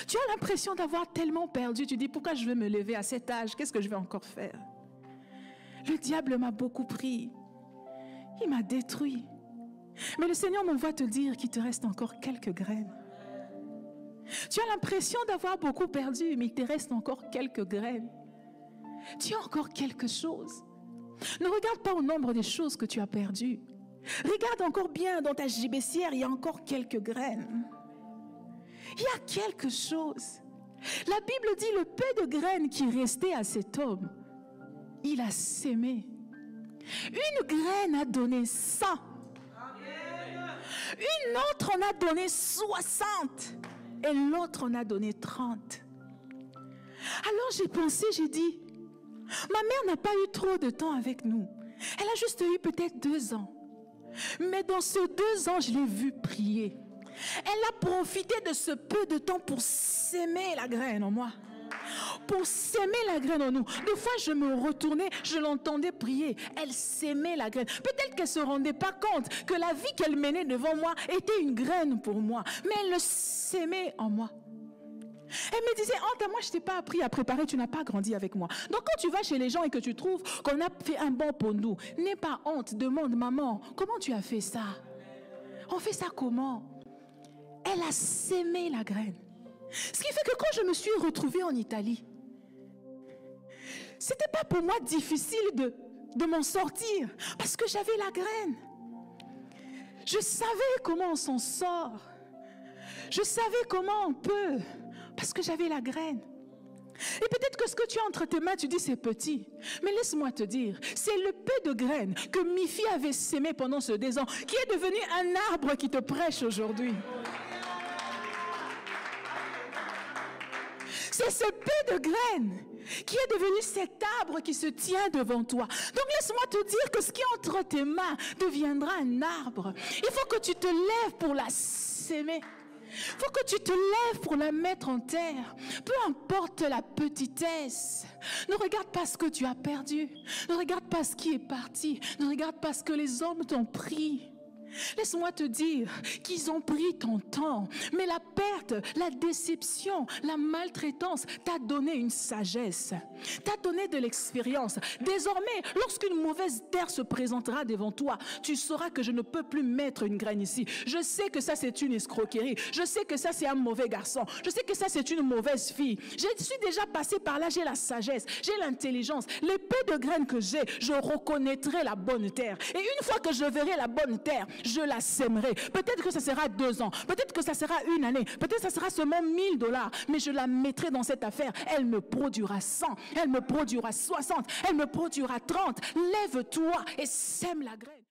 Tu as l'impression d'avoir tellement perdu. Tu dis, pourquoi je vais me lever à cet âge? Qu'est-ce que je vais encore faire? Le diable m'a beaucoup pris. Il m'a détruit. Mais le Seigneur m'envoie te dire qu'il te reste encore quelques graines. Tu as l'impression d'avoir beaucoup perdu, mais il te reste encore quelques graines. Tu as encore quelque chose. Ne regarde pas au nombre des choses que tu as perdues. Regarde encore bien dans ta gibecière, il y a encore quelques graines. Il y a quelque chose. La Bible dit le peu de graines qui restait à cet homme, il a sémé. Une graine a donné 100. Une autre en a donné 60. Et l'autre en a donné 30. Alors j'ai pensé, j'ai dit, ma mère n'a pas eu trop de temps avec nous. Elle a juste eu peut-être 2 ans. Mais dans ces 2 ans, je l'ai vue prier. Elle a profité de ce peu de temps pour s'aimer la graine en moi. Pour s'aimer la graine en nous. Des fois, je me retournais, je l'entendais prier. Elle s'aimait la graine. Peut-être qu'elle ne se rendait pas compte que la vie qu'elle menait devant moi était une graine pour moi. Mais elle le s'aimait en moi. Elle me disait, oh, moi je ne t'ai pas appris à préparer, tu n'as pas grandi avec moi. Donc quand tu vas chez les gens et que tu trouves qu'on a fait un bon pour nous, n'aie pas honte, demande, maman, comment tu as fait ça? On fait ça comment? Elle a sémé la graine. Ce qui fait que quand je me suis retrouvée en Italie, c'était pas pour moi difficile de m'en sortir parce que j'avais la graine. Je savais comment on s'en sort. Je savais comment on peut parce que j'avais la graine. Et peut-être que ce que tu as entre tes mains, tu dis c'est petit. Mais laisse-moi te dire, c'est le peu de graines que Mifi avait sémé pendant ce 2 ans qui est devenu un arbre qui te prêche aujourd'hui. C'est ce peu de graines qui est devenu cet arbre qui se tient devant toi. Donc laisse-moi te dire que ce qui est entre tes mains deviendra un arbre. Il faut que tu te lèves pour la s'aimer. Il faut que tu te lèves pour la mettre en terre. Peu importe la petitesse. Ne regarde pas ce que tu as perdu. Ne regarde pas ce qui est parti. Ne regarde pas ce que les hommes t'ont pris. Laisse-moi te dire qu'ils ont pris ton temps, mais la perte, la déception, la maltraitance t'a donné une sagesse, t'a donné de l'expérience. Désormais, lorsqu'une mauvaise terre se présentera devant toi, tu sauras que je ne peux plus mettre une graine ici. Je sais que ça c'est une escroquerie, je sais que ça c'est un mauvais garçon, je sais que ça c'est une mauvaise fille. Je suis déjà passé par là, j'ai la sagesse, j'ai l'intelligence. Les peu de graines que j'ai, je reconnaîtrai la bonne terre. Et une fois que je verrai la bonne terre, je la sèmerai. Peut-être que ça sera 2 ans. Peut-être que ça sera 1 année. Peut-être que ça sera seulement $1000. Mais je la mettrai dans cette affaire. Elle me produira 100. Elle me produira 60. Elle me produira 30. Lève-toi et sème la graine.